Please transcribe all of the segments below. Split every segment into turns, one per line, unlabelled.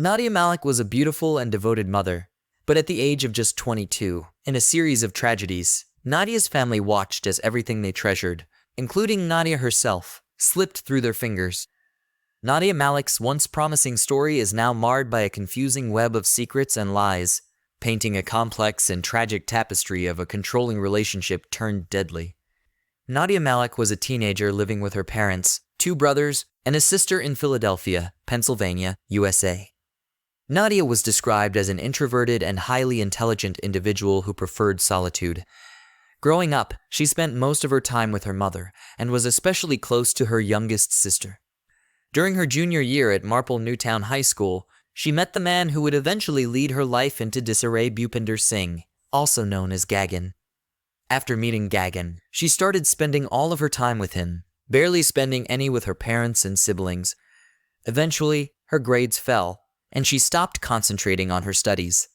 Nadia Malik was a beautiful and devoted mother, but at the age of just 22, in a series of tragedies, Nadia's family watched as everything they treasured, including Nadia herself, slipped through their fingers. Nadia Malik's once promising story is now marred by a confusing web of secrets and lies, painting a complex and tragic tapestry of a controlling relationship turned deadly. Nadia Malik was a teenager living with her parents, 2 brothers, and a sister in Philadelphia, Pennsylvania, USA. Nadia was described as an introverted and highly intelligent individual who preferred solitude. Growing up, she spent most of her time with her mother and was especially close to her youngest sister. During her junior year at Marple Newtown High School, she met the man who would eventually lead her life into disarray, Bhupinder Singh, also known as Gagan. After meeting Gagan, she started spending all of her time with him, barely spending any with her parents and siblings. Eventually, her grades fell, and she stopped concentrating on her studies.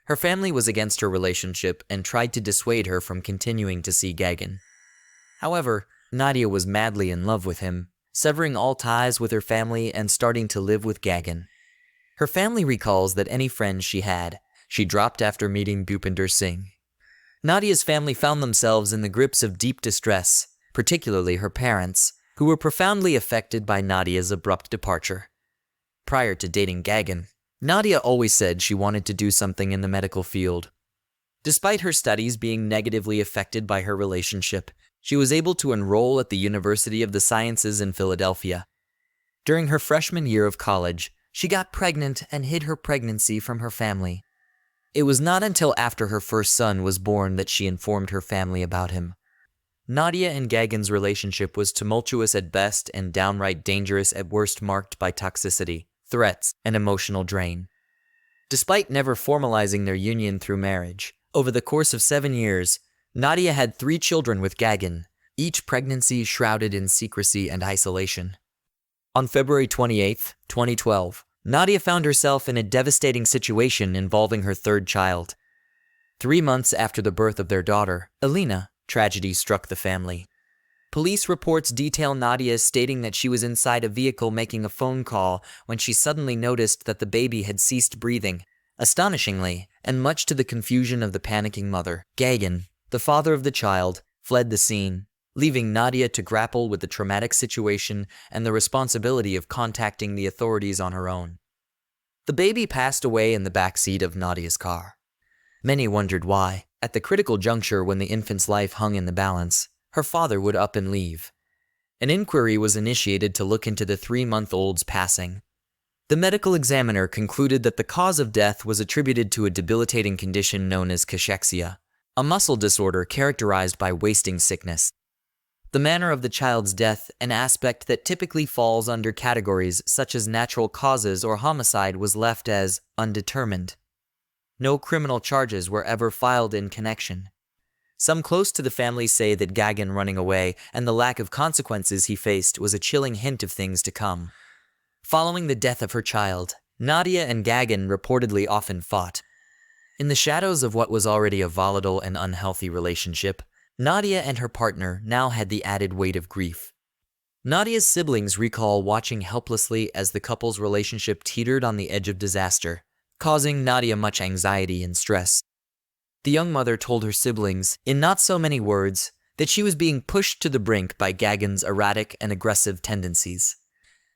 Her family was against her relationship and tried to dissuade her from continuing to see Gagan. However, Nadia was madly in love with him, severing all ties with her family and starting to live with Gagan. Her family recalls that any friends she had, she dropped after meeting Bhupinder Singh. Nadia's family found themselves in the grips of deep distress, particularly her parents, who were profoundly affected by Nadia's abrupt departure. Prior to dating Gagan, Nadia always said she wanted to do something in the medical field. Despite her studies being negatively affected by her relationship, she was able to enroll at the University of the Sciences in Philadelphia. During her freshman year of college, she got pregnant and hid her pregnancy from her family. It was not until after her first son was born that she informed her family about him. Nadia and Gagan's relationship was tumultuous at best and downright dangerous at worst, marked by toxicity, threats, and emotional drain. Despite never formalizing their union through marriage, over the course of 7 years, Nadia had 3 children with Gagan, each pregnancy shrouded in secrecy and isolation. On February 28, 2012, Nadia found herself in a devastating situation involving her 3rd child. 3 months after the birth of their daughter, Alina, tragedy struck the family. Police reports detail Nadia stating that she was inside a vehicle making a phone call when she suddenly noticed that the baby had ceased breathing. Astonishingly, and much to the confusion of the panicking mother, Gagan, the father of the child, fled the scene, leaving Nadia to grapple with the traumatic situation and the responsibility of contacting the authorities on her own. The baby passed away in the backseat of Nadia's car. Many wondered why, at the critical juncture when the infant's life hung in the balance, her father would up and leave. An inquiry was initiated to look into the 3-month-old's passing. The medical examiner concluded that the cause of death was attributed to a debilitating condition known as cachexia, a muscle disorder characterized by wasting sickness. The manner of the child's death, an aspect that typically falls under categories such as natural causes or homicide, was left as undetermined. No criminal charges were ever filed in connection. Some close to the family say that Gagan running away and the lack of consequences he faced was a chilling hint of things to come. Following the death of her child, Nadia and Gagan reportedly often fought. In the shadows of what was already a volatile and unhealthy relationship, Nadia and her partner now had the added weight of grief. Nadia's siblings recall watching helplessly as the couple's relationship teetered on the edge of disaster, causing Nadia much anxiety and stress. The young mother told her siblings, in not so many words, that she was being pushed to the brink by Gagan's erratic and aggressive tendencies.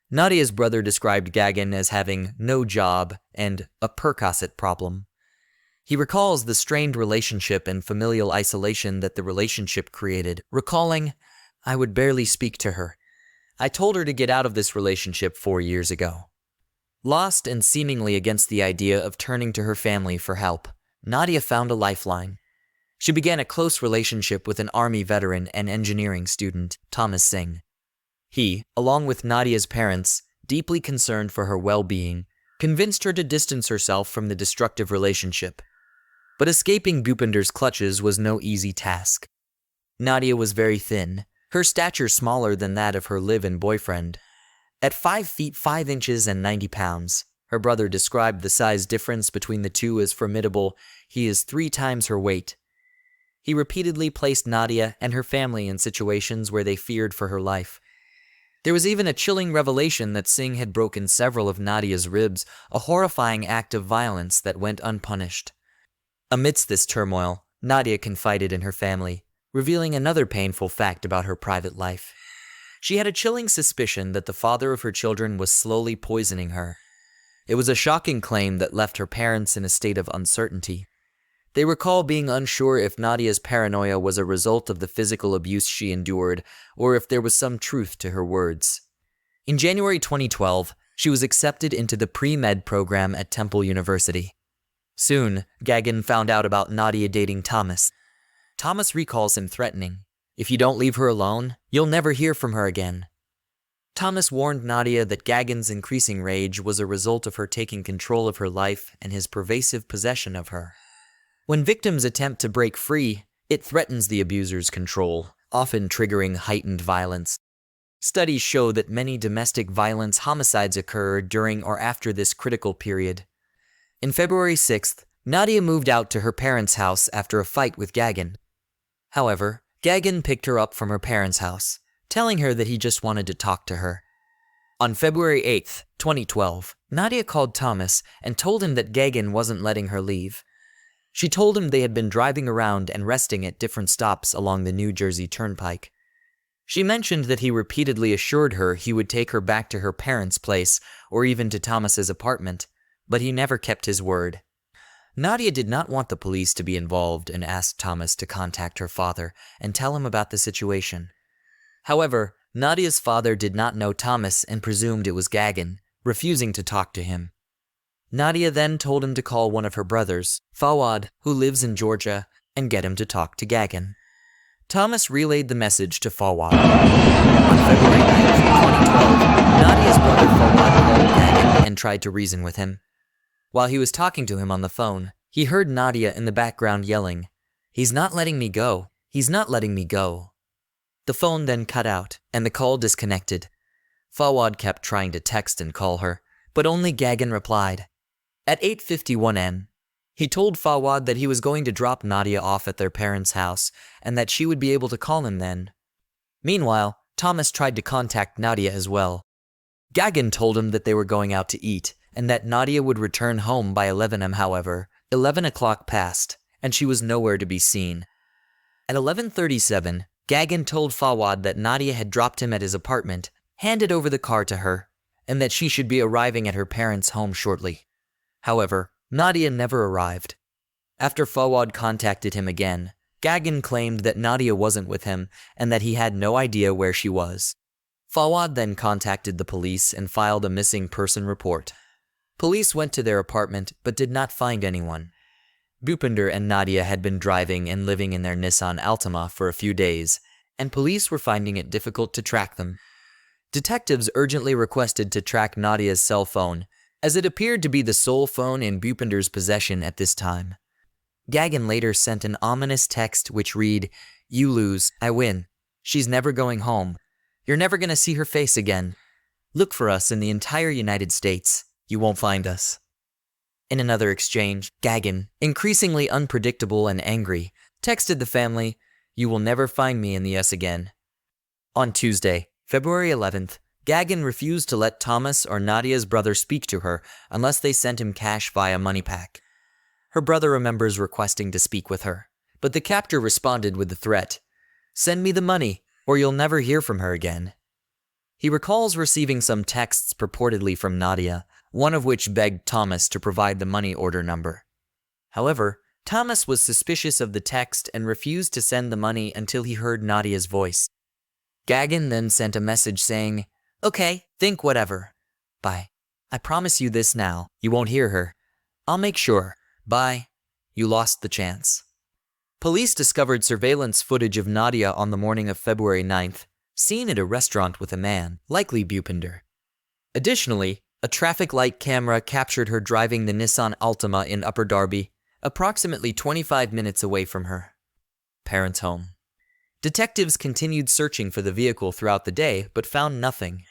Nadia's brother described Gagan as having no job and a percocet problem. He recalls the strained relationship and familial isolation that the relationship created, recalling, "I would barely speak to her. I told her to get out of this relationship 4 years ago." Lost and seemingly against the idea of turning to her family for help, Nadia found a lifeline. She began a close relationship with an Army veteran and engineering student, Thomas Singh. He, along with Nadia's parents, deeply concerned for her well-being, convinced her to distance herself from the destructive relationship. But escaping Bhupinder's clutches was no easy task. Nadia was very thin, her stature smaller than that of her live-in boyfriend. At 5 feet 5 inches and 90 pounds, her brother described the size difference between the two as formidable. He is 3 times her weight. He repeatedly placed Nadia and her family in situations where they feared for her life. There was even a chilling revelation that Singh had broken several of Nadia's ribs, a horrifying act of violence that went unpunished. Amidst this turmoil, Nadia confided in her family, revealing another painful fact about her private life. She had a chilling suspicion that the father of her children was slowly poisoning her. It was a shocking claim that left her parents in a state of uncertainty. They recall being unsure if Nadia's paranoia was a result of the physical abuse she endured, or if there was some truth to her words. In January 2012, she was accepted into the pre-med program at Temple University. Soon, Gagan found out about Nadia dating Thomas. Thomas recalls him threatening, "If you don't leave her alone, you'll never hear from her again." Thomas warned Nadia that Gagan's increasing rage was a result of her taking control of her life and his pervasive possession of her. When victims attempt to break free, it threatens the abuser's control, often triggering heightened violence. Studies show that many domestic violence homicides occur during or after this critical period. In February 6th, Nadia moved out to her parents' house after a fight with Gagan. However, Gagan picked her up from her parents' house, telling her that he just wanted to talk to her. On February 8th, 2012, Nadia called Thomas and told him that Gagan wasn't letting her leave. She told him they had been driving around and resting at different stops along the New Jersey Turnpike. She mentioned that he repeatedly assured her he would take her back to her parents' place or even to Thomas's apartment, but he never kept his word. Nadia did not want the police to be involved and asked Thomas to contact her father and tell him about the situation. However, Nadia's father did not know Thomas and presumed it was Gagan, refusing to talk to him. Nadia then told him to call one of her brothers, Fawad, who lives in Georgia, and get him to talk to Gagan. Thomas relayed the message to Fawad. On February 9th, 2012, Nadia's brother Fawad called Gagan and tried to reason with him. While he was talking to him on the phone, he heard Nadia in the background yelling, "He's not letting me go. He's not letting me go." The phone then cut out, and the call disconnected. Fawad kept trying to text and call her, but only Gagan replied. At 8:51 am, he told Fawad that he was going to drop Nadia off at their parents' house and that she would be able to call him then. Meanwhile, Thomas tried to contact Nadia as well. Gagan told him that they were going out to eat and that Nadia would return home by 11 am. However, 11 o'clock passed and she was nowhere to be seen. At 11:37, Gagan told Fawad that Nadia had dropped him at his apartment, handed over the car to her, and that she should be arriving at her parents' home shortly. However, Nadia never arrived. After Fawad contacted him again, Gagan claimed that Nadia wasn't with him and that he had no idea where she was. Fawad then contacted the police and filed a missing person report. Police went to their apartment but did not find anyone. Bhupinder and Nadia had been driving and living in their Nissan Altima for a few days, and police were finding it difficult to track them. Detectives urgently requested to track Nadia's cell phone, as it appeared to be the sole phone in Bhupinder's possession at this time. Gagan later sent an ominous text which read, "You lose, I win. She's never going home. You're never going to see her face again. Look for us in the entire United States. You won't find us." In another exchange, Gagan, increasingly unpredictable and angry, texted the family, "You will never find me in the US again." On Tuesday, February 11th, Gagan refused to let Thomas or Nadia's brother speak to her unless they sent him cash via MoneyPack. Her brother remembers requesting to speak with her, but the captor responded with the threat, "Send me the money, or you'll never hear from her again." He recalls receiving some texts purportedly from Nadia, one of which begged Thomas to provide the money order number. However, Thomas was suspicious of the text and refused to send the money until he heard Nadia's voice. Gagan then sent a message saying, "Okay, think whatever. Bye. I promise you this now, you won't hear her. I'll make sure. Bye. You lost the chance." Police discovered surveillance footage of Nadia on the morning of February 9th, seen at a restaurant with a man, likely Bhupinder. Additionally, a traffic light camera captured her driving the Nissan Altima in Upper Darby, approximately 25 minutes away from her parents' home. Detectives continued searching for the vehicle throughout the day, but found nothing.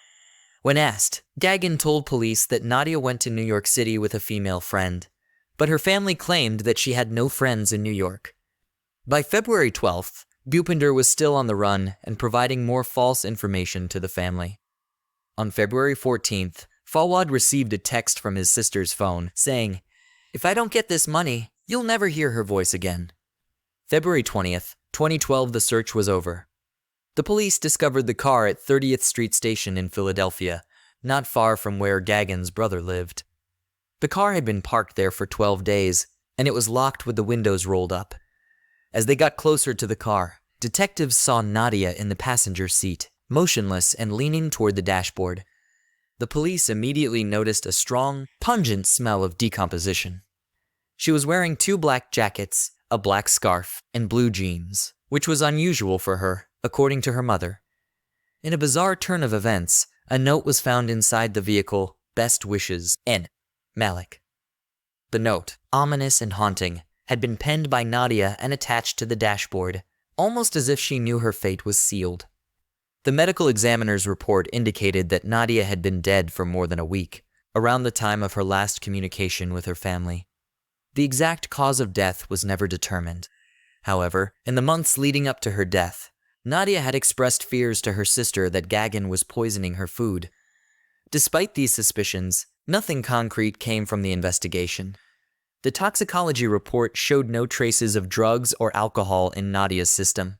When asked, Gagan told police that Nadia went to New York City with a female friend, but her family claimed that she had no friends in New York. By February 12th, Bhupinder was still on the run and providing more false information to the family. On February 14th, Fawad received a text from his sister's phone saying, "If I don't get this money, you'll never hear her voice again." February 20th, 2012, the search was over. The police discovered the car at 30th Street Station in Philadelphia, not far from where Gagan's brother lived. The car had been parked there for 12 days, and it was locked with the windows rolled up. As they got closer to the car, detectives saw Nadia in the passenger seat, motionless and leaning toward the dashboard. The police immediately noticed a strong, pungent smell of decomposition. She was wearing 2 black jackets, a black scarf, and blue jeans, which was unusual for her, according to her mother. In a bizarre turn of events, a note was found inside the vehicle, "Best wishes, N. Malik." The note, ominous and haunting, had been penned by Nadia and attached to the dashboard, almost as if she knew her fate was sealed. The medical examiner's report indicated that Nadia had been dead for more than a week, around the time of her last communication with her family. The exact cause of death was never determined. However, in the months leading up to her death, Nadia had expressed fears to her sister that Gagan was poisoning her food. Despite these suspicions, nothing concrete came from the investigation. The toxicology report showed no traces of drugs or alcohol in Nadia's system.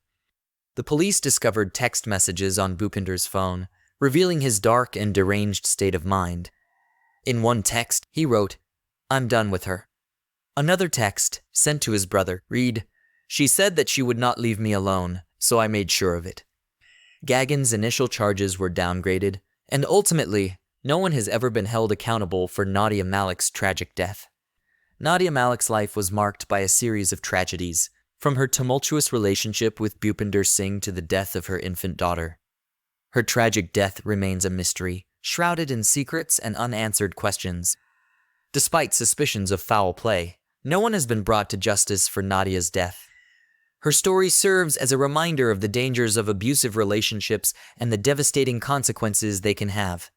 The police discovered text messages on Bhupinder's phone, revealing his dark and deranged state of mind. In one text, he wrote, "I'm done with her." Another text, sent to his brother, read, "She said that she would not leave me alone, so I made sure of it." Gagan's initial charges were downgraded, and ultimately, no one has ever been held accountable for Nadia Malik's tragic death. Nadia Malik's life was marked by a series of tragedies, from her tumultuous relationship with Bhupinder Singh to the death of her infant daughter. Her tragic death remains a mystery, shrouded in secrets and unanswered questions. Despite suspicions of foul play, no one has been brought to justice for Nadia's death. Her story serves as a reminder of the dangers of abusive relationships and the devastating consequences they can have.